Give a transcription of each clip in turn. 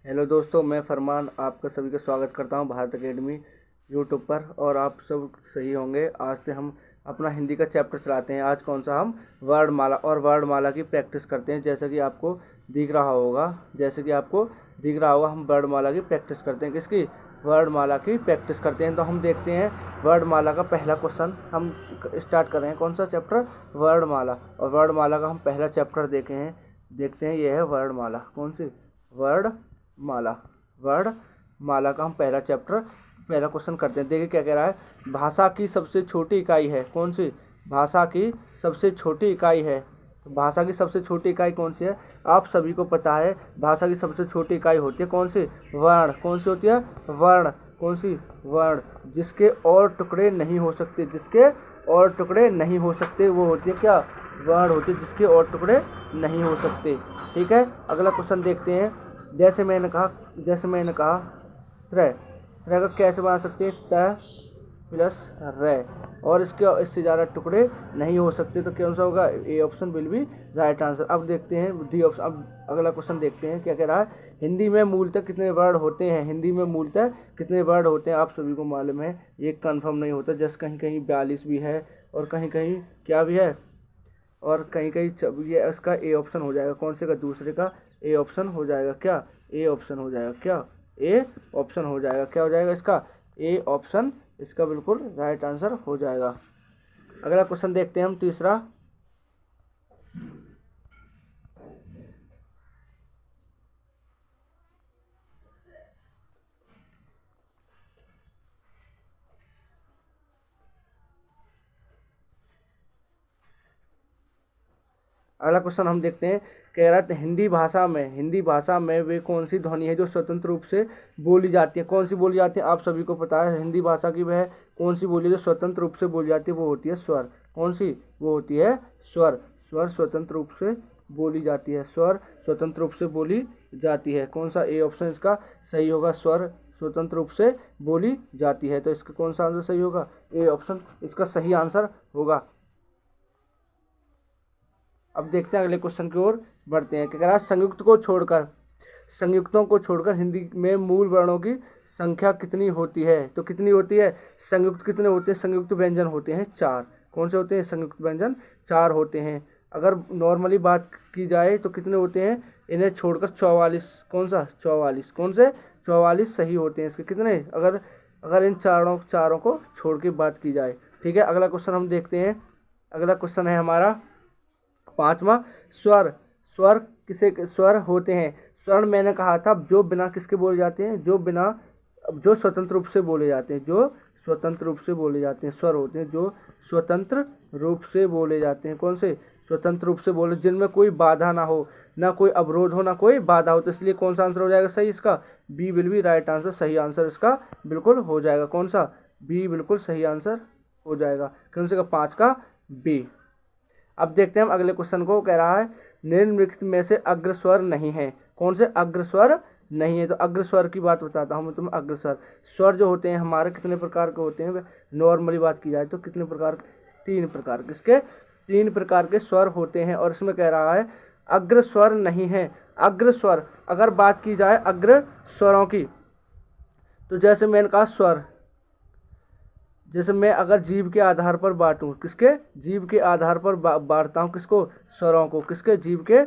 Hello दोस्तों, मैं फरमान आपका सभी का स्वागत करता हूं भारत एकेडमी यूट्यूब पर। और आप सब सही होंगे। आज से हम अपना हिंदी का चैप्टर चलाते हैं। आज कौन सा, हम वर्णमाला और वर्णमाला की प्रैक्टिस करते हैं। जैसा कि आपको दिख रहा होगा हम वर्णमाला की प्रैक्टिस करते हैं। किसकी? वर्णमाला की प्रैक्टिस करते हैं। तो हम देखते हैं वर्णमाला का पहला क्वेश्चन हम स्टार्ट कर रहे हैं। कौन सा चैप्टर? वर्णमाला। और वर्णमाला का हम पहला चैप्टर देखते हैं। यह है वर्णमाला। कौन सी? वर्णमाला। वर्णमाला का हम पहला क्वेश्चन करते हैं। देखिए क्या कह रहा है। भाषा की सबसे छोटी इकाई है। कौन सी? भाषा की सबसे छोटी इकाई है। तो भाषा की सबसे छोटी इकाई कौन सी है? आप सभी को पता है भाषा की सबसे छोटी इकाई होती है कौन सी? वर्ण। कौन सी होती है? वर्ण। कौन सी? वर्ण। जिसके और टुकड़े नहीं हो सकते, वो होती है क्या? वर्ण होती है जिसके और टुकड़े नहीं हो सकते। ठीक है, अगला क्वेश्चन देखते हैं। जैसे मैंने कहा त्रय का कैसे बना सकते हैं? त प्लस रे। और इससे ज़्यादा टुकड़े नहीं हो सकते। तो कौन सा होगा? A option will be right answer. अब देखते हैं डी ऑप्शन। अब अगला क्वेश्चन देखते हैं क्या कह रहा है। हिंदी में मूलतः कितने वर्ड होते हैं? आप सभी को मालूम है, ये कंफर्म नहीं होता। जैसे कहीं कहीं 42 भी है और कहीं कहीं क्या भी है, और कहीं कहीं ये इसका ए ऑप्शन हो जाएगा। कौन से का? दूसरे का ए ऑप्शन हो जाएगा। क्या? ए ऑप्शन हो जाएगा। क्या? ए ऑप्शन हो जाएगा। क्या हो जाएगा इसका? ए ऑप्शन इसका बिल्कुल राइट आंसर हो जाएगा। अगला क्वेश्चन देखते हैं हम, तीसरा। अगला क्वेश्चन हम देखते हैं। कह रहा है हिंदी भाषा में वे कौन सी ध्वनि है जो स्वतंत्र रूप से बोली जाती है? कौन सी बोली जाती है? आप सभी को पता है हिंदी भाषा की वह कौन सी बोली जो स्वतंत्र रूप से बोली जाती है? वो होती है स्वर। कौन सी? वो होती है स्वर। स्वर स्वतंत्र रूप से बोली जाती है। स्वर स्वतंत्र रूप से बोली जाती है। कौन सा? ए ऑप्शन इसका सही होगा। स्वर स्वतंत्र रूप से बोली जाती है। तो इसका कौन सा आंसर सही होगा? ए ऑप्शन इसका सही आंसर होगा। अब देखते हैं अगले क्वेश्चन की ओर बढ़ते हैं। क्या कह रहा है। संयुक्तों को छोड़कर हिंदी में मूल वर्णों की संख्या कितनी होती है? तो कितनी होती है? संयुक्त कितने होते हैं? संयुक्त व्यंजन होते हैं 4। कौन से होते हैं? संयुक्त व्यंजन 4 होते हैं। अगर नॉर्मली बात की जाए तो कितने होते हैं? इन्हें छोड़कर 44। कौन सा? 44। कौन से? 44 सही होते हैं इसके। कितने? अगर इन चारों को छोड़ के बात की जाए। ठीक है, अगला क्वेश्चन हम देखते हैं। अगला क्वेश्चन है हमारा 5वां। स्वर स्वर होते हैं। स्वर्ण मैंने कहा था जो बिना किसके बोले जाते हैं? जो स्वतंत्र रूप से बोले जाते हैं। स्वर होते हैं जो स्वतंत्र रूप से बोले जाते हैं। कौन से? स्वतंत्र रूप से बोले, जिनमें कोई बाधा ना हो, ना कोई अवरोध हो, ना कोई बाधा हो। तो इसलिए कौन सा आंसर हो जाएगा सही इसका? B will be right answer. सही आंसर इसका बिल्कुल हो जाएगा। कौन सा? बी बिल्कुल सही आंसर हो जाएगा। कौन से का? 5 का बी। अब देखते हैं हम अगले क्वेश्चन को। कह रहा है निम्नलिखित में से अग्रस्वर नहीं है। कौन से? अग्रस्वर नहीं है। तो अग्रस्वर की बात बताता हूँ मैं तुम्हें। अग्रस्वर स्वर जो होते हैं हमारे कितने प्रकार के होते हैं? नॉर्मली बात की जाए तो कितने प्रकार? 3 प्रकार। किसके? 3 प्रकार के स्वर होते हैं। और इसमें कह रहा है अग्रस्वर नहीं है। अग्रस्वर अगर बात की जाए अग्रस्वरों की, तो जैसे मैंने कहा स्वर, जैसे मैं अगर जीव के आधार पर बांटूं, किसके? जीव के आधार पर बांटता हूं किसको? स्वरों को। किसके? जीव के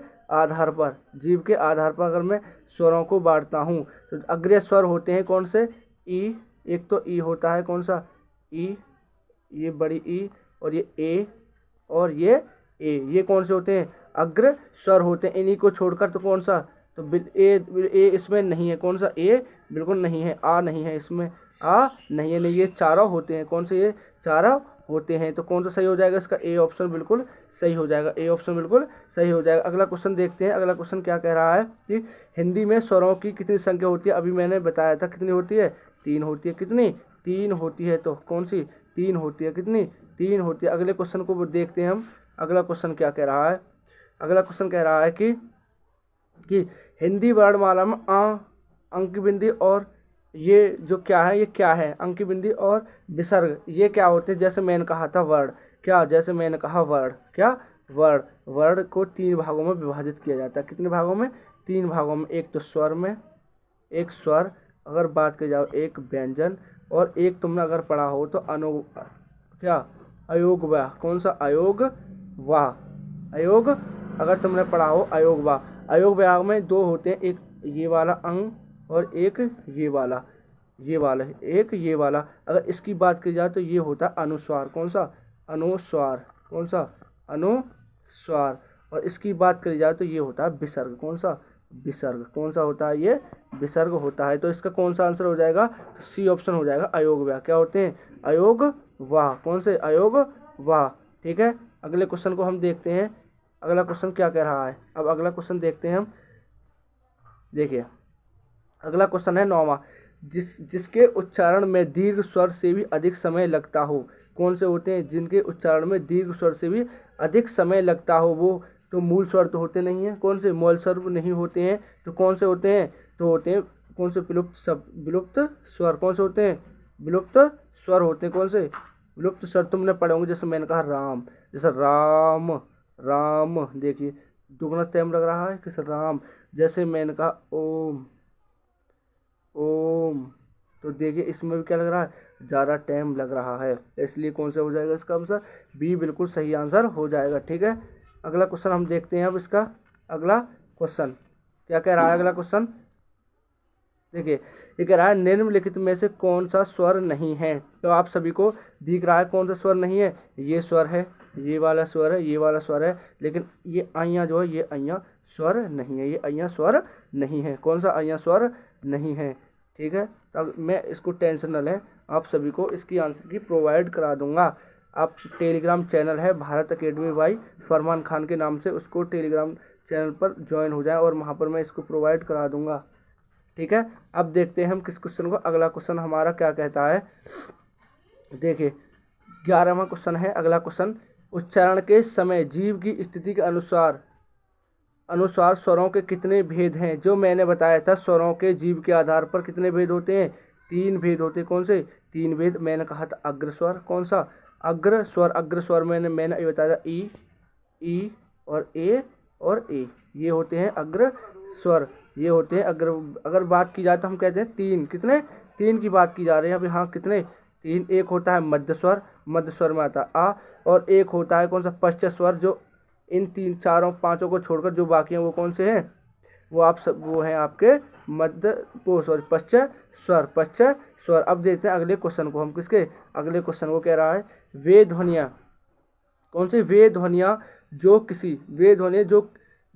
आधार पर अगर मैं स्वरों को बांटता हूं तो अग्रय स्वर होते हैं कौन से? ई। एक तो ई होता है। कौन सा? ई। ये बड़ी ई, और ये ए, और ये ए। ये कौन से होते हैं? अग्र स्वर होते हैं। इन्हीं को छोड़कर तो कौन सा? तो ए इसमें नहीं है। कौन सा? ए बिल्कुल नहीं है। आ नहीं है इसमें। आ नहीं है। नहीं, ये चारों होते हैं। कौन से? ये चारों होते हैं। तो कौन सा सही हो जाएगा इसका? ए ऑप्शन बिल्कुल सही हो जाएगा। ए ऑप्शन बिल्कुल सही हो जाएगा। अगला क्वेश्चन देखते हैं। अगला क्वेश्चन क्या कह रहा है कि हिंदी में स्वरों की कितनी संख्या होती है? अभी मैंने बताया था कितनी होती है? 3 होती है। कितनी? 3 होती है। तो कौन सी? 3 होती है। कितनी? 3 होती है। अगले क्वेश्चन को देखते हैं हम। अगला क्वेश्चन क्या कह रहा है? अगला क्वेश्चन कह रहा है कि हिंदी वर्णमाला में अंक बिंदी और ये जो क्या है, ये क्या है? अंक बिंदी और विसर्ग ये क्या होते हैं? जैसे मैंने कहा था वर्ड। क्या? जैसे मैंने कहा वर्ड। क्या? वर्ड को 3 भागों में विभाजित किया जाता है। कितने भागों में? 3 भागों में। एक तो स्वर में, एक स्वर, अगर बात की जाए एक व्यंजन, और एक तुमने अगर पढ़ा हो तो क्या अयोग वाह। कौन सा अयोग वाह, अयोग अगर तुमने पढ़ा हो अयोग वाह। अयोग वाह में दो होते हैं, एक ये वाला अंग और एक ये वाला एक ये वाला। अगर इसकी बात की जाए तो ये होता है अनुस्वार। कौन सा अनुस्वार, कौन सा अनुस्वार। और इसकी बात करी जाए तो ये होता है विसर्ग। कौन सा विसर्ग, कौन सा होता है ये विसर्ग होता है। तो इसका कौन सा आंसर हो जाएगा, तो सी ऑप्शन हो जाएगा अयोग वाह। क्या होते हैं अयोग वाह, कौन से अयोग वाह। ठीक है, अगले क्वेश्चन को हम देखते हैं, अगला क्वेश्चन क्या कह रहा है। अब अगला क्वेश्चन देखते हैं हम, देखिए अगला क्वेश्चन है 9वां, जिसके उच्चारण में दीर्घ स्वर से भी अधिक समय लगता हो। कौन से होते हैं जिनके उच्चारण में दीर्घ स्वर से भी अधिक समय लगता हो, वो तो मूल स्वर तो होते नहीं हैं। कौन से मूल स्वर नहीं होते हैं, तो कौन से होते हैं, तो होते हैं कौन से विलुप्त स्वर। कौन से होते हैं विलुप्त स्वर होते हैं। कौन से विलुप्त स्वर तुमने पढ़े होंगे, जैसे मैंने कहा राम, जैसे राम राम, देखिए दुगना टाइम लग रहा है किस राम। जैसे मैंने कहा ओम ओम, तो देखिए इसमें भी क्या लग रहा है, ज़्यादा टाइम लग रहा है, इसलिए कौन सा हो जाएगा इसका आंसर, बी बिल्कुल सही आंसर हो जाएगा। ठीक है, अगला क्वेश्चन हम देखते हैं। अब इसका अगला क्वेश्चन क्या कह रहा है, अगला क्वेश्चन देखिए ये कह रहा है निम्नलिखित में से कौन सा स्वर नहीं है। तो आप सभी को दिख रहा है कौन सा स्वर नहीं है, ये स्वर है, ये वाला स्वर है, ये वाला स्वर है, लेकिन ये अइया जो है ये अइया स्वर नहीं है, ये अइया स्वर नहीं है। कौन सा अइया स्वर नहीं है। ठीक है, तो मैं इसको टेंशन न लें, आप सभी को इसकी आंसर की प्रोवाइड करा दूंगा। आप टेलीग्राम चैनल है भारत अकेडमी बाई फरमान खान के नाम से, उसको टेलीग्राम चैनल पर ज्वाइन हो जाए और वहाँ पर मैं इसको प्रोवाइड करा दूंगा। ठीक है, अब देखते हैं हम किस क्वेश्चन को। अगला क्वेश्चन हमारा क्या कहता है, देखिए 11वां क्वेश्चन है अगला क्वेश्चन। उच्चारण के समय जीव की स्थिति के अनुसार स्वरों के कितने भेद हैं। जो मैंने बताया था स्वरों के जीव के आधार पर कितने भेद होते हैं, 3 भेद होते हैं। कौन से 3 भेद, मैंने कहा था अग्रस्वर। कौन सा अग्रस्वर, अग्रस्वर मैंने ये बताया था ई और ए, ये होते हैं अग्रस्वर, ये होते हैं अगर बात की जाए तो हम कहते हैं 3, कितने 3 की बात की जा रही है अभी। हाँ कितने 3, एक होता है मध्य स्वर, मध्य स्वर में आता है आ, और एक होता है कौन सा पश्च स्वर। जो इन 3 4 5 को छोड़कर जो बाकी हैं वो कौन से हैं, वो आप सब वो हैं आपके मध्य पश्च स्वर। अब देखते हैं अगले क्वेश्चन को हम, किसके अगले क्वेश्चन को कह रहा है वे ध्वनियाँ, कौन सी वे ध्वनियाँ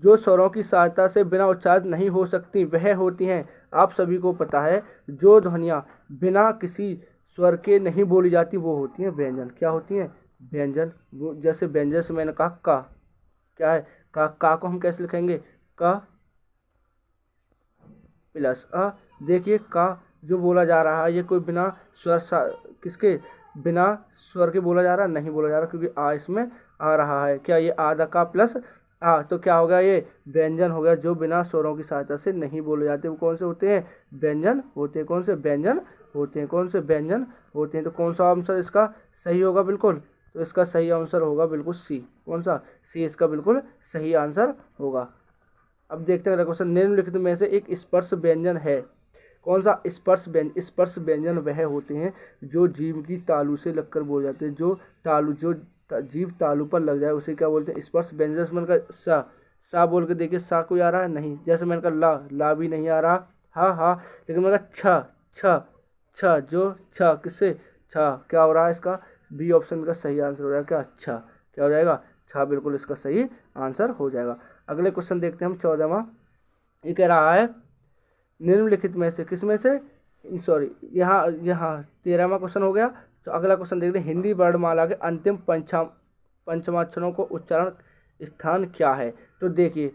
जो स्वरों की सहायता से बिना उच्चारित नहीं हो सकती वह होती हैं। आप सभी को पता है जो ध्वनियाँ बिना किसी स्वर के नहीं बोली जाती वो होती हैं व्यंजन। क्या होती हैं व्यंजन। वो जैसे व्यंजन से मैंने कहा का, क्या है का को हम कैसे लिखेंगे, का प्लस अ। देखिए का जो बोला जा रहा है ये कोई बिना किसके बिना स्वर के बोला जा रहा है, नहीं बोला जा रहा, क्योंकि आ इसमें आ रहा है। क्या ये आधा का प्लस आ, तो क्या हो गया ये व्यंजन हो गया। जो बिना स्वरों की सहायता से नहीं बोले जाते वो कौन से होते हैं, व्यंजन होते हैं। कौन से व्यंजन होते हैं, कौन से व्यंजन होते हैं। तो कौन सा आंसर इसका सही होगा, बिल्कुल तो इसका सही आंसर होगा बिल्कुल सी। कौन सा सी इसका बिल्कुल सही आंसर होगा। अब देखते हैं अगला क्वेश्चन, निम्नलिखित में से एक स्पर्श व्यंजन है। कौन सा स्पर्श व्यंजन वह होते हैं जो जीभ की तालू से लगकर बोले जाते हैं। जो जीभ तालू पर लग जाए उसे क्या बोलते हैं, स्पर्श व्यंजन। मैंने कहा सा बोल के देखिए, सा कोई आ रहा है नहीं। जैसे मैंने कहा ला भी नहीं आ रहा, हा, लेकिन मैंने कहा छ जो छ किससे छ, क्या हो रहा है इसका बी ऑप्शन का सही आंसर हो जाएगा। क्या अच्छा, क्या हो जाएगा छ, बिल्कुल इसका सही आंसर हो जाएगा। अगले क्वेश्चन देखते हैं हम 14वां। ये कह रहा है निम्नलिखित में से किस में से, सॉरी यहाँ 13वां क्वेश्चन हो गया। तो अगला क्वेश्चन देखते हैं, हिंदी वर्णमाला के अंतिम पंचमाक्षरों को उच्चारण स्थान क्या है। तो देखिए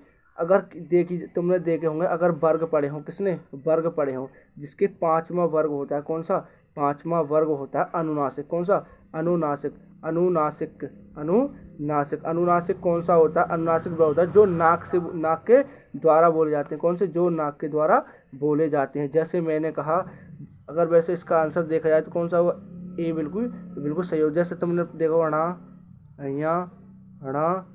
तुमने देखे होंगे अगर वर्ग पढ़े हों, किसने वर्ग पढ़े हों, जिसके 5वां वर्ग होता है। कौन सा 5वां वर्ग होता है अनुनासिक। कौन सा अनुनासिक कौन सा होता है, अनुनासिक वह होता है जो नाक के द्वारा बोले जाते हैं। कौन से जो नाक के द्वारा बोले जाते हैं। जैसे मैंने कहा अगर वैसे इसका आंसर देखा जाए तो कौन सा होगा, ए बिल्कुल सही हो। जैसे तुमने देखो अणा, अया, हणा,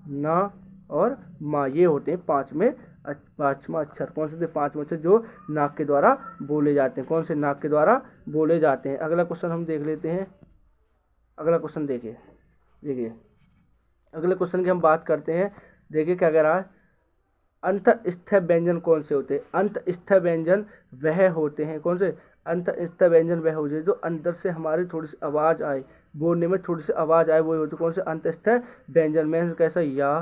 ना और माँ, ये होते हैं 5 में पांचवा अक्षर कौन से होते हैं? पांचवा अक्षर जो नाक के द्वारा बोले जाते हैं। कौन से? नाक के द्वारा बोले जाते हैं। अगला क्वेश्चन हम देख लेते हैं। अगला क्वेश्चन देखिए अगले क्वेश्चन की हम बात करते हैं। देखिए क्या कह रहा है, अंतःस्थ व्यंजन कौन से होते हैं? अंतःस्थ व्यंजन वह होते हैं, कौन से? अंतःस्थ व्यंजन वह होते हैं जो अंदर से हमारी थोड़ी सी आवाज़ आए, बोलने में थोड़ी सी आवाज़ आए, वो होते कौन से? अंतःस्थ व्यंजन में कैसा? या,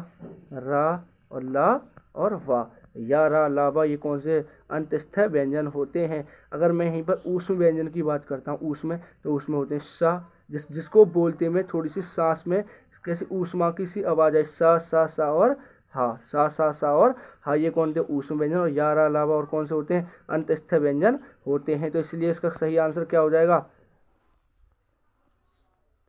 रा और ला और वा। या, रा, ला, वा ये कौन से? अंतःस्थ व्यंजन होते हैं। अगर मैं यहीं पर ऊष्म व्यंजन की बात करता हूँ, ऊष्म, तो उसमें होते हैं सा, जिसको बोलते में थोड़ी सी सांस में कैसे ऊष्मा की सी आवाज़ आए, सा और हाँ, सा और हाँ, ये कौन थे? ऊष्म व्यंजन। और या, रा, ला, वा और कौन से होते हैं? अंतःस्थ व्यंजन होते हैं। तो इसलिए इसका सही आंसर क्या हो जाएगा?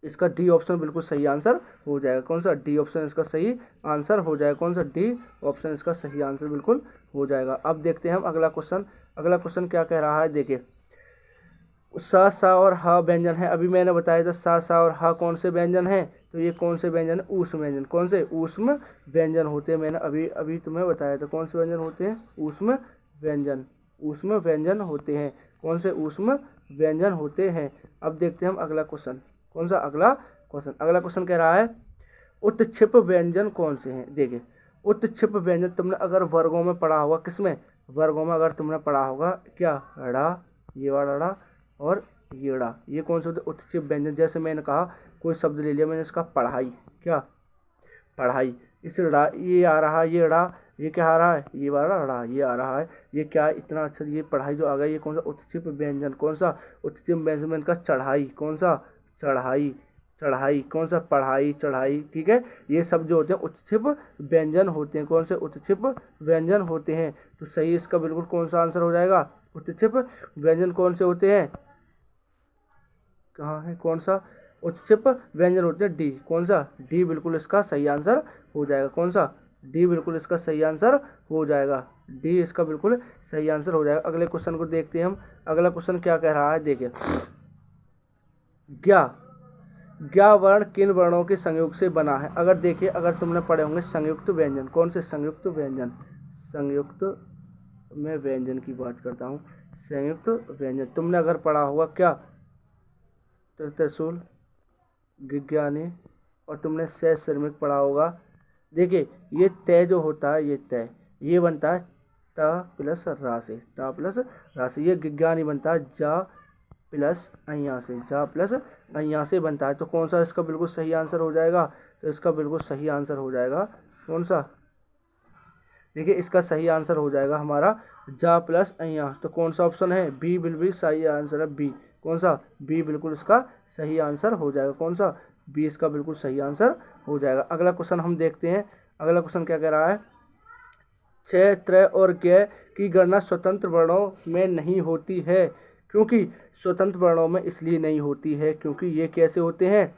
इसका डी ऑप्शन बिल्कुल सही आंसर हो जाएगा। कौन सा? डी ऑप्शन इसका सही आंसर हो जाएगा। कौन सा? डी ऑप्शन इसका सही आंसर बिल्कुल हो जाएगा। अब देखते हैं हम अगला क्वेश्चन। अगला क्वेश्चन क्या कह रहा है, देखिए सा और हा व्यंजन है। अभी मैंने बताया था सा और हा कौन से व्यंजन हैं? तो ये कौन से व्यंजन है? ऊष्म व्यंजन। कौन से? ऊष्म व्यंजन होते हैं। मैंने अभी तुम्हें बताया था कौन से व्यंजन होते हैं? ऊष्म व्यंजन। ऊष्म व्यंजन होते हैं। कौन से? ऊष्म व्यंजन होते हैं। अब देखते हैं हम अगला क्वेश्चन। कौन सा? अगला क्वेश्चन। अगला क्वेश्चन कह रहा है उत्क्षेप व्यंजन कौन से हैं? देखिए उत्क्षेप व्यंजन तुमने अगर वर्गों में पढ़ा होगा, किसमें? वर्गों में अगर तुमने पढ़ा होगा क्या? ड़ा, ये वाला ड़ा और ये ड़ा, ये कौन से होते? उत्क्षेप व्यंजन। जैसे मैंने कहा कोई शब्द ले लिया मैंने, इसका पढ़ाई, क्या? पढ़ाई। इस ड़ा, ये आ रहा, ये ड़ा, ये क्या आ रहा है? ये वाला ड़ा, ये आ रहा है, ये क्या इतना अच्छा, ये पढ़ाई जो आ गया, ये कौन सा? उत्क्षेप व्यंजन। कौन सा? उत्क्षेप व्यंजन का चढ़ाई। कौन सा? चढ़ाई। चढ़ाई। कौन सा? पढ़ाई, चढ़ाई। ठीक है, ये सब जो होते हैं उत्क्षेप व्यंजन होते हैं। कौन से? उत्क्षेप व्यंजन होते हैं। तो सही इसका बिल्कुल कौन सा आंसर हो जाएगा? उत्क्षेप व्यंजन कौन से होते हैं? कहाँ है? कौन सा? उत्क्षेप व्यंजन होते हैं डी। कौन सा? डी बिल्कुल इसका सही आंसर हो जाएगा। कौन सा? डी बिल्कुल इसका सही आंसर हो जाएगा। डी इसका बिल्कुल सही आंसर हो जाएगा। अगले क्वेश्चन को देखते हैं हम। अगला क्वेश्चन क्या कह रहा है, देखिए ज्ञा वर्ण किन वर्णों के संयोग से बना है? अगर देखिए, अगर तुमने पढ़े होंगे संयुक्त व्यंजन। कौन से? संयुक्त व्यंजन। संयुक्त में व्यंजन की बात करता हूँ। संयुक्त व्यंजन तुमने अगर पढ़ा होगा क्या? त्रिशूल, गिज्ञानी और तुमने सह श्रमिक पढ़ा होगा। देखिए ये तय जो होता है, ये तय ये बनता है ता प्लस रा से, ता प्लस रा से। ये गिज्ञानी बनता है जा प्लस अय्या से, जा प्लस अय्या से बनता है। तो कौन सा इसका बिल्कुल सही आंसर हो जाएगा? तो इसका बिल्कुल सही आंसर हो जाएगा कौन सा? देखिए इसका सही आंसर हो जाएगा हमारा जा प्लस अय्या। तो कौन सा ऑप्शन है? बी बिल्कुल सही आंसर है, बी। कौन सा? बी बिल्कुल इसका सही आंसर हो जाएगा। कौन सा? बी इसका बिल्कुल सही आंसर हो जाएगा। अगला क्वेश्चन हम देखते हैं। अगला क्वेश्चन क्या कह रहा है? क्षय, त्रय और ज्ञ की गणना स्वतंत्र वर्णों में नहीं होती है। क्योंकि स्वतंत्र वर्णों में इसलिए नहीं होती है क्योंकि ये कैसे होते हैं?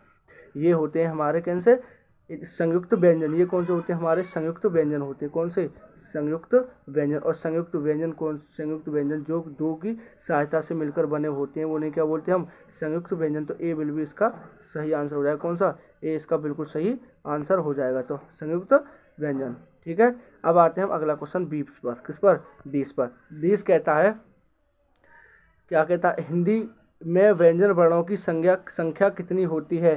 ये होते हैं हमारे कैसे? संयुक्त व्यंजन। ये कौन से होते हैं? हमारे संयुक्त व्यंजन होते हैं। कौन से? संयुक्त व्यंजन। और संयुक्त व्यंजन कौन? संयुक्त व्यंजन जो दो की सहायता से मिलकर बने होते हैं, उन्हें क्या बोलते हैं हम? संयुक्त व्यंजन। तो ए बिल्कुल इसका सही आंसर हो जाएगा। कौन सा? ए इसका बिल्कुल सही आंसर हो जाएगा। तो संयुक्त व्यंजन। ठीक है, अब आते हैं हम अगला क्वेश्चन 20 पर। किस पर? 20 पर। 20 कहता है, क्या कहता है? हिंदी में व्यंजन वर्णों की संख्या कितनी होती है?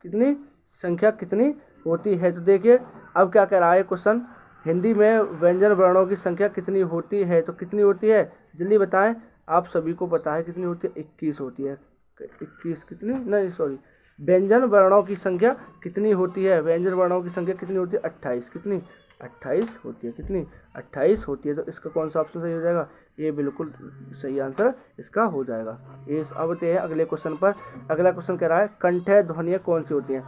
कितनी संख्या कितनी होती है? तो देखिए अब क्या कह रहा है क्वेश्चन, हिंदी में व्यंजन वर्णों की संख्या कितनी होती है? तो कितनी होती है? जल्दी बताएं। आप सभी को पता है कितनी होती है? 21 होती है। 21 कितनी? नहीं सॉरी, व्यंजन वर्णों की संख्या कितनी होती है? व्यंजन वर्णों की संख्या कितनी होती है? 28। कितनी? 28 होती है। कितनी? 28 होती है। तो इसका कौन सा ऑप्शन सही हो जाएगा? ये बिल्कुल सही आंसर इसका हो जाएगा। ये अब आते हैं अगले क्वेश्चन पर। अगला क्वेश्चन कह रहा है कंठ ध्वनियाँ कौन सी होती हैं?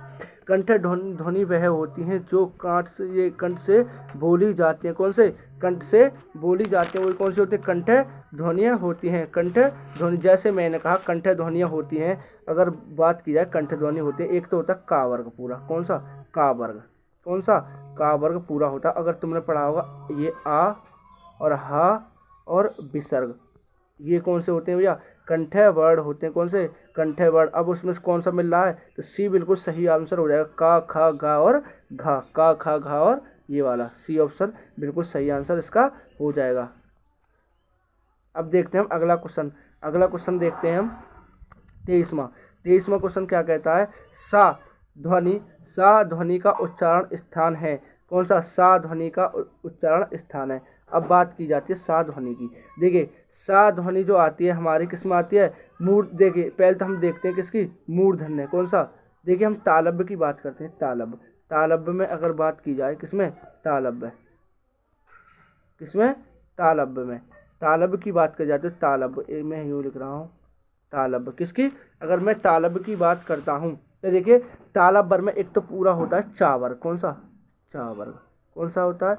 कंठ ध्वनि वह होती हैं जो कंठ से बोली जाती हैं। कौन से? कंठ से बोली जाती हैं, वो कौन सी होती है? कंठ ध्वनियाँ होती हैं। कंठ ध्वनि, जैसे मैंने कहा कंठ ध्वनियाँ होती हैं। अगर बात की जाए कंठ ध्वनि होती है, एक तो होता है का वर्ग पूरा। कौन सा? का वर्ग। कौन सा? का वर्ग पूरा होता है। अगर तुमने पढ़ा होगा ये आ और हा और विसर्ग, ये कौन से होते हैं भैया? कंठ वर्ड होते हैं। कौन से? कंठ वर्ड। अब उसमें से कौन सा मिल रहा है? तो सी बिल्कुल सही आंसर हो जाएगा। का, खा, गा और घा। का, खा, घा और ये वाला सी ऑप्शन बिल्कुल सही आंसर इसका हो जाएगा। अब देखते हैं हम अगला क्वेश्चन। अगला क्वेश्चन देखते हैं हम 23वां क्वेश्चन क्या कहता है, सा ध्वनि का उच्चारण स्थान है। कौन सा सा ध्वनि का उच्चारण स्थान है। अब बात की जाती है सा ध्वनि की। देखिए सा ध्वनि जो आती है हमारी किस में आती है, देखिए पहले तो हम देखते हैं किसकी, मूर्धन्य। कौन सा, देखिए हम तालब्य की बात करते हैं। तालब्य में अगर बात की जाए किसमें, तालब्य में तालब्य की बात की जाती है। तालब्य मैं यूँ लिख रहा हूँ, तालब्य किसकी, अगर मैं तालब्य की बात करता हूँ तो देखिए तालब्य में एक तो पूरा होता है चा वर्ग। कौन सा, चा वर्ग। कौन सा होता है,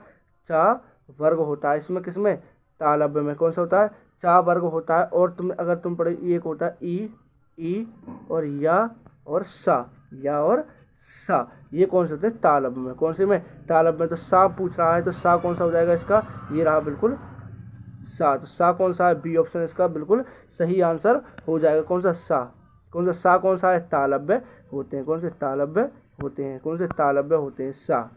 चा वर्ग होता है इसमें, किसमें, तालब्य में। कौन सा होता है, चा वर्ग होता है। और अगर तुम पढ़े एक होता है ई और या और सा, ये कौन से होते हैं, तालब्य में। कौन से में, तालब्य में। तो सा पूछ रहा है तो सा कौन सा हो जाएगा इसका, ये रहा बिल्कुल सा। तो सा कौन सा है, बी ऑप्शन इसका बिल्कुल सही आंसर हो जाएगा। कौन सा सा, कौन सा है, तालब्य होते हैं। कौन से तालब्य होते हैं, सा।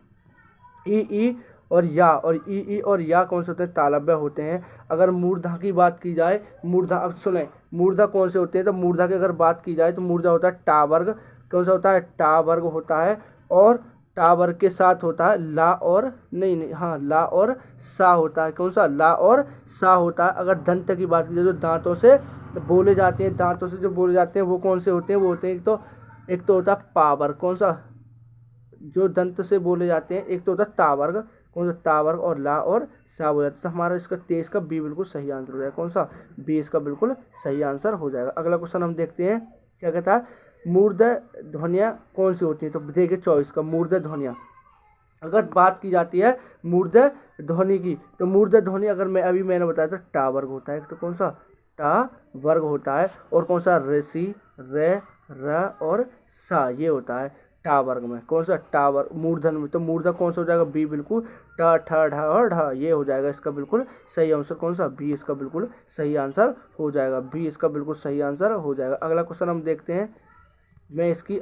ई और या और या कौन से होते हैं, तालब्य होते हैं। अगर मूर्धा की बात की जाए, मूर्धा, अब सुने मूर्धा कौन से होते हैं, तो मूर्धा की अगर बात की जाए तो मूर्धा होता है टा वर्ग। कौन सा होता है, टा वर्ग होता है। और टा वर्ग के साथ होता है ला और ला और सा होता है। कौन सा, ला और सा होता है। अगर दंत की बात की जाए, जो दांतों से बोले जाते हैं, दांतों से जो बोले जाते हैं वो कौन से होते हैं, वो होते हैं एक तो होता है पा वर्ग। कौन सा, जो दंत से बोले जाते हैं, एक तो होता है ता वर्ग। कौन सा, ता वर्ग और ला और सा हो जाता है। तो हमारा इसका 23 का बी बिल्कुल सही आंसर हो जाएगा। कौन सा, बी इसका बिल्कुल सही आंसर हो जाएगा। अगला क्वेश्चन हम देखते हैं क्या कहता है, मूर्धन्य ध्वनियाँ कौन सी होती हैं। तो देखिए 24 का मूर्धन्य ध्वनियाँ, अगर बात की जाती है मूर्धन्य ध्वनि की, तो मूर्धन्य ध्वनि अगर मैंने बताया तो टा वर्ग होता है। तो कौन सा, टा वर्ग होता है। और कौन सा, ऋषि रे र और सा, ये होता है टा वर्ग में। कौन सा, टा वर्ग मूर्धन्य में। तो मूर्धन्य कौन सा हो जाएगा, बी बिल्कुल टा ठा ढा और ढा, ये हो जाएगा इसका बिल्कुल सही आंसर। कौन सा, बी इसका बिल्कुल सही आंसर हो जाएगा। बी इसका बिल्कुल सही आंसर हो जाएगा। अगला क्वेश्चन हम देखते हैं। मैं इसकी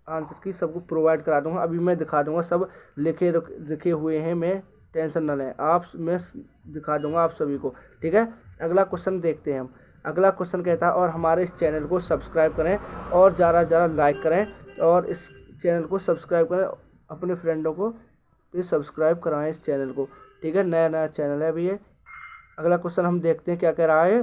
आंसर की सबको प्रोवाइड करा दूंगा, अभी मैं दिखा दूंगा, सब लिखे हुए हैं, मैं टेंशन न लें, मैं दिखा दूंगा आप सभी को, ठीक है। अगला क्वेश्चन देखते हैं हम। अगला क्वेश्चन कहता है, और हमारे इस चैनल को सब्सक्राइब करें और ज़्यादा लाइक करें, और इस चैनल को सब्सक्राइब करें, अपने फ्रेंडों को भी सब्सक्राइब कराएं इस चैनल को, ठीक है। नया चैनल है अभी ये। अगला क्वेश्चन हम देखते हैं क्या कह रहा है।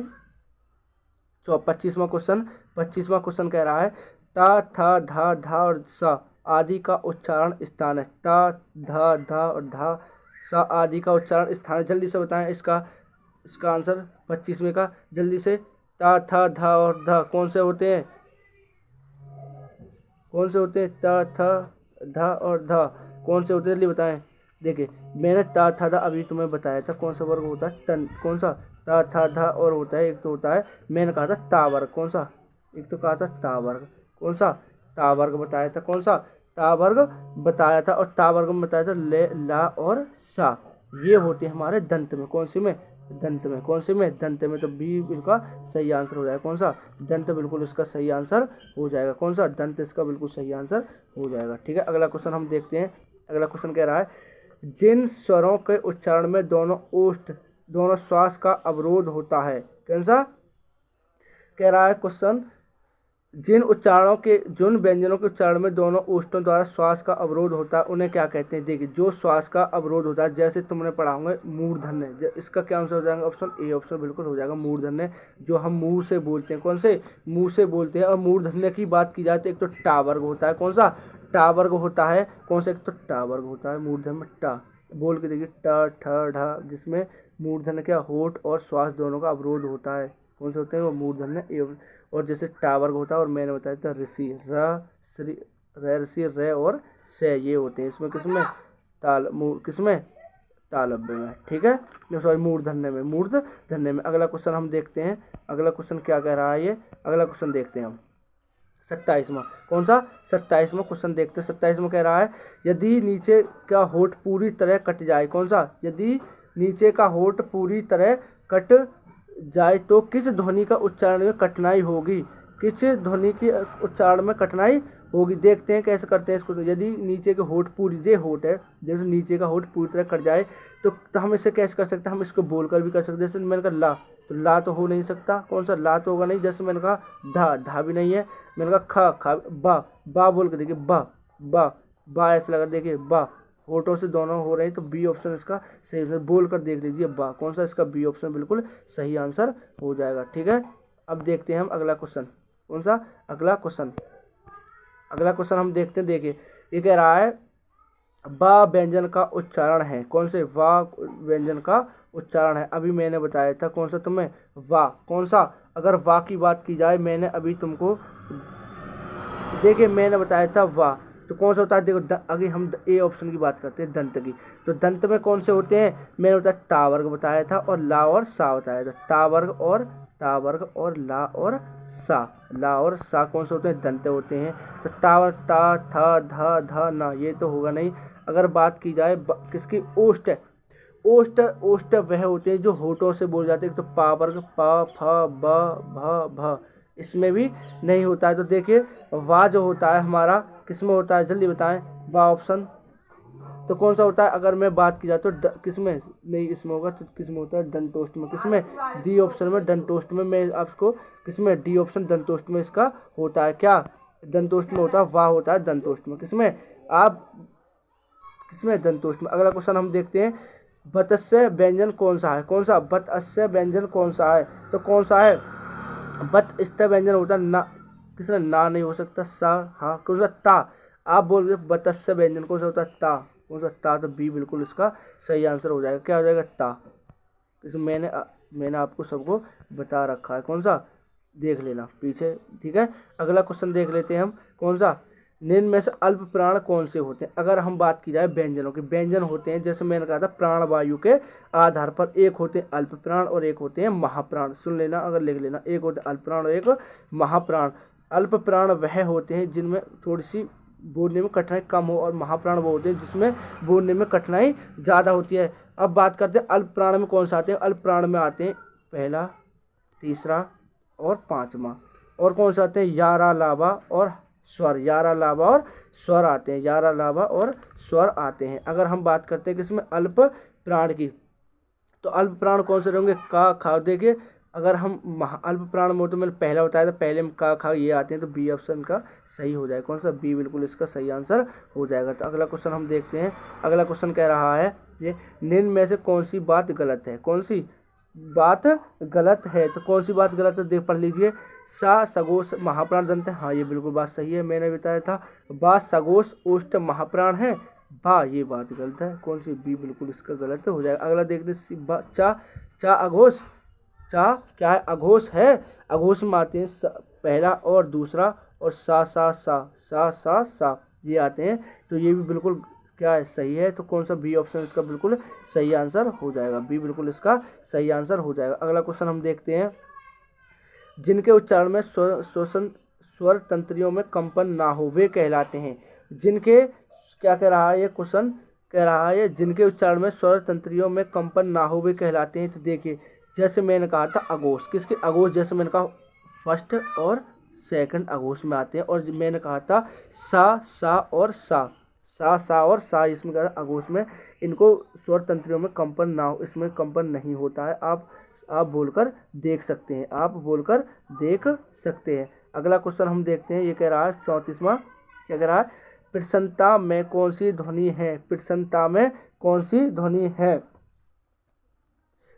25वां क्वेश्चन कह रहा है, ता था धा और सा आदि का उच्चारण स्थान है। ता धा और धा सा आदि का उच्चारण स्थान है। जल्दी से बताएं इसका आंसर 25वें का, जल्दी से। ता था धा और धा कौन से होते हैं, ता था धा और धा कौन से होते हैं, जल्दी बताएं। देखिए मैंने ता था धा अभी तुम्हें बताया था, कौन सा वर्ग होता है, तन। कौन सा, ता था धा और होता है, एक तो होता है, मैंने कहा था ता वर्ग। कौन सा, एक तो कहा था ता वर्ग। कौन सा, ता वर्ग बताया था। कौन सा, ता वर्ग बताया था। और ता वर्ग में बताया था ले ला और सा, ये होते हैं हमारे दंत में। कौन सी में, दंत में। कौन सी में, दंत में। तो बी इसका सही आंसर हो जाएगा। कौन सा, दंत बिल्कुल इसका सही आंसर हो जाएगा। कौन सा, दंत इसका बिल्कुल सही आंसर हो जाएगा, ठीक है। अगला क्वेश्चन हम देखते हैं। अगला क्वेश्चन कह रहा है, जिन स्वरों के उच्चारण में दोनों श्वास का अवरोध होता है। कौन सा कह रहा है क्वेश्चन, जिन व्यंजनों के उच्चारण में दोनों ओष्ठों द्वारा श्वास का अवरोध होता है उन्हें क्या कहते हैं। देखिए जो श्वास का अवरोध होता है, जैसे तुमने पढ़ा होंगे मूर्धन्य, इसका क्या आंसर हो जाएगा, ऑप्शन ए ऑप्शन बिल्कुल हो जाएगा मूर्धन्य, जो हम मुंह से बोलते हैं। कौन से, मुंह से बोलते हैं। और मूर्धन्य की बात की जाए तो एक तो टा वर्ग होता है। कौन सा, टा वर्ग होता है। कौन सा, एक तो टा वर्ग होता है मूर्धन्य में, टा बोल के देखिए, टा ठा ढा, जिसमें मूर्धन्य क्या, होठ और श्वास दोनों का अवरोध होता है। कौन से होते हैं वो, मूर्धन्य। और जैसे टा वर्ग होता है, और मैंने बताया था ऋषि ऋषि रे और से, ये होते हैं इसमें, किसमें, किसमें, तालब्य में, ठीक है। सॉरी मूर्धन्य में। अगला क्वेश्चन हम देखते हैं। अगला क्वेश्चन क्या कह रहा है ये, अगला क्वेश्चन देखते हैं हम 27वां। कौन सा, 27वां क्वेश्चन देखते हैं। 27वां कह रहा है, यदि नीचे का होठ पूरी तरह कट जाए। कौन सा, यदि नीचे का होठ पूरी तरह कट जाए तो किस ध्वनि का उच्चारण में कठिनाई होगी। किस ध्वनि की उच्चारण में कठिनाई होगी। देखते हैं कैसे करते हैं इसको। तो यदि नीचे के होठ पूरी, ये होठ है, जैसे नीचे का होठ पूरी तरह कट जाए तो हम इसे कैसे कर सकते हैं, हम इसको बोलकर भी कर सकते हैं। जैसे मैंने कहा ला, तो ला तो हो नहीं सकता, कौन सा ला तो होगा नहीं। जैसे मैंने कहा धा, धा भी नहीं है। मैंने कहा खा, बा, बा बोल के देखिए, बा, बा ऐसे लगा, देखिए बा, होठों से दोनों हो रहे हैं, तो बी ऑप्शन इसका सही है। बोल कर देख लीजिए बा, कौन सा इसका बी ऑप्शन बिल्कुल सही आंसर हो जाएगा। ठीक है, अब देखते हैं हम अगला क्वेश्चन। कौन सा अगला क्वेश्चन, अगला क्वेश्चन हम देखते हैं। देखिए ये कह रहा है बा व्यंजन का उच्चारण है, कौन से वा व्यंजन का उच्चारण है। अभी मैंने बताया था कौन सा तुम्हें, वा, कौन सा। अगर वा की बात की जाए, मैंने अभी तुमको देखिए मैंने बताया था वाह, तो कौन सा होता है। देखो अगर हम ए ऑप्शन की बात करते हैं दंत की, तो दंत में कौन से होते हैं, मैंने बताया ता वर्ग बताया था और ला और सा बताया था। ता वर्ग और ला और सा, ला और सा कौन से होते हैं, दंत होते हैं। तो ता, ता, था, धा, धा, ना, ये तो होगा नहीं। अगर बात की जाए किसकी, ओष्ठ, ओष्ठ, ओष्ठ वह होते हैं जो होठों से बोल जाते हैं। तो पा वर्ग, पा, फा, ब, भ, भ, इसमें भी नहीं होता है। तो देखिए वा जो होता है हमारा किस में होता है, जल्दी बताएं, वा ऑप्शन तो कौन सा होता है। अगर मैं बात की जाए तो किस में नहीं, इसमें होगा तो किस में होता है, दंतोष्ट में। किस में, डी ऑप्शन में, दंतोष्ट में। मैं आपको किस में, डी ऑप्शन दंतोष्ट में इसका होता है। क्या दंतोष्ट में होता है, वाह होता है दंतोष्ट में। किसमें, आप किसमें, दंतोष्ट में। अगला क्वेश्चन हम देखते हैं, बतस्य व्यंजन कौन सा है, कौन सा बतस्य व्यंजन कौन सा है। तो कौन सा है, बत स्थ व्यंजन होता है ना, किसने ना नहीं हो सकता, सा, हाँ, कौन सा ता। आप बोल रहे बतस्य व्यंजन कौन सा होता है, ता, कौन सा ता। तो बी बिल्कुल इसका सही आंसर हो जाएगा। क्या हो जाएगा, ता। इसमें मैंने आपको सबको बता रखा है, कौन सा, देख लेना पीछे। ठीक है, अगला क्वेश्चन देख लेते हैं हम, कौन सा, निम्न में से अल्प प्राण कौन से होते हैं। अगर हम बात की जाए व्यंजनों के, व्यंजन होते हैं जैसे मैंने कहा था प्राण वायु के आधार पर, एक होते हैं अल्प प्राण और एक होते हैं महाप्राण। सुन लेना, अगर लिख लेना, एक होते हैं अल्प प्राण और एक महाप्राण। अल्प प्राण वह होते हैं जिनमें थोड़ी सी बोलने में कठिनाई कम हो, और महाप्राण वो होते हैं जिसमें बोलने में कठिनाई ज़्यादा होती है। अब बात करते हैं अल्प प्राण में कौन सा आते हैं। अल्प प्राण में आते हैं पहला, तीसरा और पांचवा। और कौन से आते हैं, यारा, लाभा और स्वर, यारा, लाभा और स्वर आते हैं, यारा, लाभा और स्वर आते हैं। अगर हम बात करते हैं किसमें, अल्प प्राण की, तो अल्प प्राण कौन से रहेंगे, का, खा। देखिए अगर हम अल्प प्राण में, तो मैंने पहला बताया था, पहले में का, खा ये आते हैं, तो बी ऑप्शन का सही हो जाएगा। कौन सा, बी बिल्कुल इसका सही आंसर हो जाएगा। तो अगला क्वेश्चन हम देखते हैं। अगला क्वेश्चन कह रहा है ये, निम्न में से कौन सी बात गलत है, कौन सी बात गलत है। तो कौन सी बात गलत है, देख पढ़ लीजिए। सा सगोश महाप्राण दंत है, हाँ ये बिल्कुल बात सही है, मैंने बताया था। बा सगोश ओष्ठ महाप्राण है, बा ये बात गलत है। कौन सी, बी बिल्कुल इसका गलत हो जाएगा। अगला देखते हैं, चा, चा अघोष, चा क्या है, अघोष है। अघोष में आते हैं पहला और दूसरा, और सा, सा, सा, सा, सा, सा, ये आते हैं। तो ये भी बिल्कुल क्या है, सही है। तो कौन सा, बी ऑप्शन इसका बिल्कुल सही आंसर हो जाएगा, बी बिल्कुल इसका सही आंसर हो जाएगा। अगला क्वेश्चन हम देखते हैं, जिनके उच्चारण में श्वसन स्वर तंत्रियों में कंपन ना हो वे कहलाते हैं। जिनके, क्या कह रहा है ये क्वेश्चन, कह रहा है जिनके उच्चारण में स्वर तंत्रियों में कंपन ना हो वे कहलाते हैं। तो देखिए जैसे मैंने कहा था अघोष, किसके, अघोष, जैसे मैंने कहा फर्स्ट और सेकंड अघोष में आते हैं। और मैंने कहा था सा और सा, सा और सा, इसमें कहा अघोष में, इनको स्वर तंत्रियों में कंपन ना हो, इसमें कंपन नहीं होता है। आप बोलकर देख सकते हैं, आप बोलकर देख सकते हैं। अगला क्वेश्चन हम देखते हैं, ये कह रहा है 34वां, क्या कह रहा है, प्रसन्नता में कौन सी ध्वनि है, प्रसन्नता में कौन सी ध्वनि है।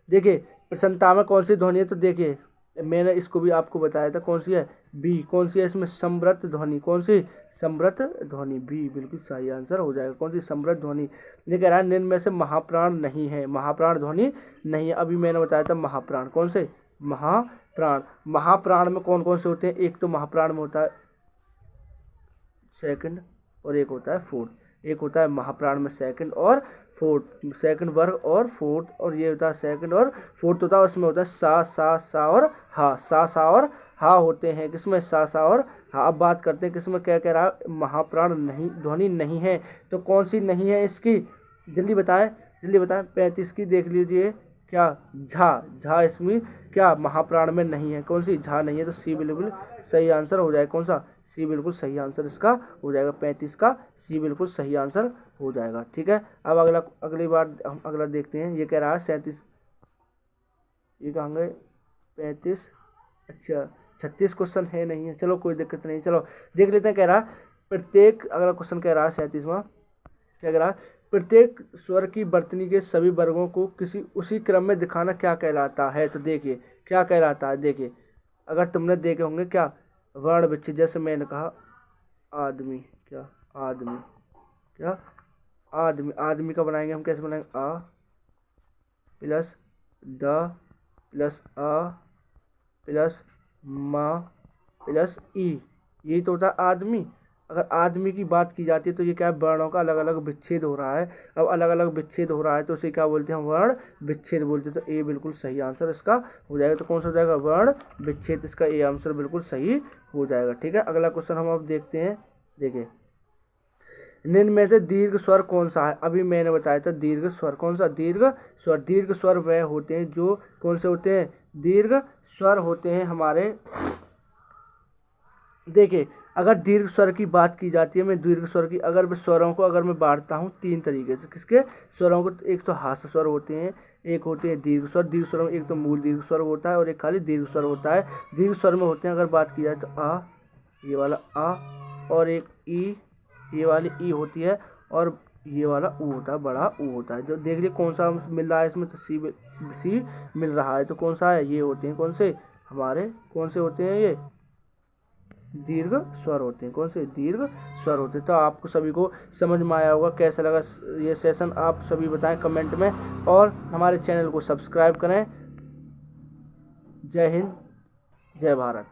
देखिए प्रसन्नता में कौन सी ध्वनि है, तो देखिए मैंने इसको भी आपको बताया था, कौन सी है, बी। कौन सी है इसमें, समृद्ध ध्वनि, कौन सी, समृद्ध ध्वनि, बी बिल्कुल सही आंसर हो जाएगा। कौन सी, समृद्ध ध्वनि। ये कह रहा है निम्न में से महाप्राण नहीं है, महाप्राण ध्वनि नहीं है। अभी मैंने बताया था महाप्राण, कौन से, महाप्राण। महाप्राण में कौन कौन से होते हैं, एक तो महाप्राण में होता है सेकंड और एक होता है फोर्थ। एक होता है महाप्राण में सेकंड और फोर्थ, सेकंड वर्ग और फोर्थ, और ये होता है सेकंड और फोर्थ होता है। उसमें होता है सा और हा, सा और हा होते हैं किसमें, सा और हा। अब बात करते हैं किसमें, क्या कह रहा है, महाप्राण नहीं, ध्वनि नहीं है। तो कौन सी नहीं है इसकी, जल्दी बताएं, जल्दी बताएं। 35 की देख लीजिए, क्या, झा इसमें क्या महाप्राण में नहीं है, कौन सी, झा नहीं है। तो सी बिल्कुल सही आंसर हो जाए। कौन सा, सी बिल्कुल सही आंसर इसका हो जाएगा। 35 का सी बिल्कुल सही आंसर हो जाएगा। ठीक है, अब अगली बार हम अगला देखते हैं। ये कह रहा है 37, ये कहाँ गए 35, अच्छा 36 क्वेश्चन है नहीं है, चलो कोई दिक्कत नहीं, चलो देख लेते हैं। कह रहा है प्रत्येक, अगला क्वेश्चन कह रहा है 37वां, क्या कह रहा है, प्रत्येक स्वर की वर्तनी के सभी वर्गों को किसी उसी क्रम में दिखाना क्या कहलाता है। तो देखिए क्या कहलाता है, देखिए अगर तुमने देखे होंगे क्या वर्ण विच्छेद, जैसे मैंने कहा आदमी, क्या आदमी, क्या आदमी, आदमी का बनाएंगे हम, कैसे बनाएंगे, आ प्लस द प्लस आ प्लस मा प्लस ई, यही तो होता है आदमी। अगर आदमी की बात की जाती है तो ये क्या है, वर्णों का अलग अलग विच्छेद हो रहा है। अब अलग अलग विच्छेद हो रहा है तो उसे क्या बोलते हैं, वर्ण विच्छेद बोलते हैं। तो ए बिल्कुल सही आंसर इसका हो जाएगा। तो कौन सा हो जाएगा, वर्ण विच्छेद, इसका ए आंसर बिल्कुल सही हो जाएगा। ठीक है, अगला क्वेश्चन हम अब देखते हैं। देखिए निम्न में से दीर्घ स्वर कौन सा है। अभी मैंने बताया था दीर्घ स्वर, कौन सा दीर्घ स्वर, दीर्घ स्वर वह होते हैं जो कौन से होते हैं, दीर्घ स्वर होते हैं हमारे। देखिए अगर दीर्घ स्वर की बात की जाती है, मैं दीर्घ स्वर की अगर मैं स्वरों को अगर मैं बांटता हूँ 3 तरीके से, किसके स्वरों को, एक तो हास्य स्वर होते हैं, एक होते हैं दीर्घ स्वर। दीर्घ स्वर में एक तो मूल दीर्घ स्वर होता है और एक खाली दीर्घ स्वर होता है। दीर्घ स्वर में होते हैं अगर बात की जाए तो आ, ये वाला आ, और एक ई, ये वाली ई होती है, और ये वाला ऊ होता है, बड़ा ऊ होता है। जो देख लिए कौन सा मिल रहा है इसमें, तो सी मिल रहा है। तो कौन सा है, ये होते हैं कौन से हमारे, कौन से होते हैं, ये दीर्घ स्वर होते हैं। कौन से दीर्घ स्वर होते हैं। तो आपको सभी को समझ में आया होगा। कैसा लगा ये सेशन आप सभी बताएं कमेंट में, और हमारे चैनल को सब्सक्राइब करें। जय हिंद, जय भारत।